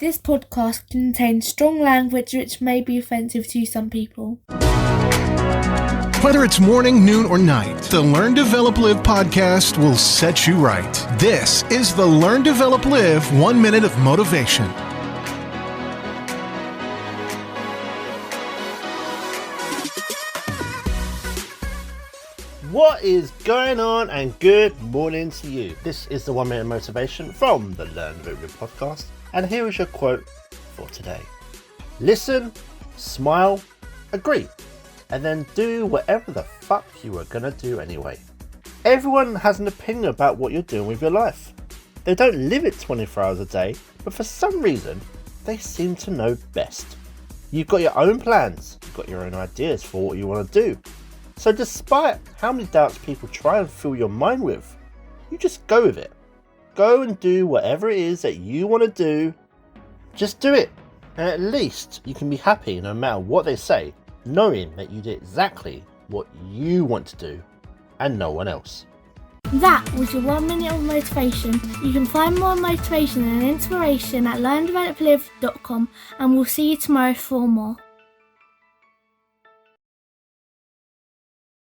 This podcast contains strong language which may be offensive to some people. Whether it's morning, noon, or night, the Learn, Develop, Live podcast will set you right. This is the Learn, Develop, Live 1 Minute of Motivation. What is going on, and good morning to you. This is the 1 Minute Motivation from the Learn, Develop, Live podcast, and here is your quote for today. Listen, smile, agree, and then do whatever the fuck you are gonna do anyway. Everyone has an opinion about what you're doing with your life. They don't live it 24 hours a day, but for some reason, they seem to know best. You've got your own plans, you've got your own ideas for what you want to do. So despite how many doubts people try and fill your mind with, you just go with it. Go and do whatever it is that you want to do. Just do it. And at least you can be happy no matter what they say, knowing that you did exactly what you want to do and no one else. That was your 1 minute of motivation. You can find more motivation and inspiration at learndeveloplive.com, and we'll see you tomorrow for more.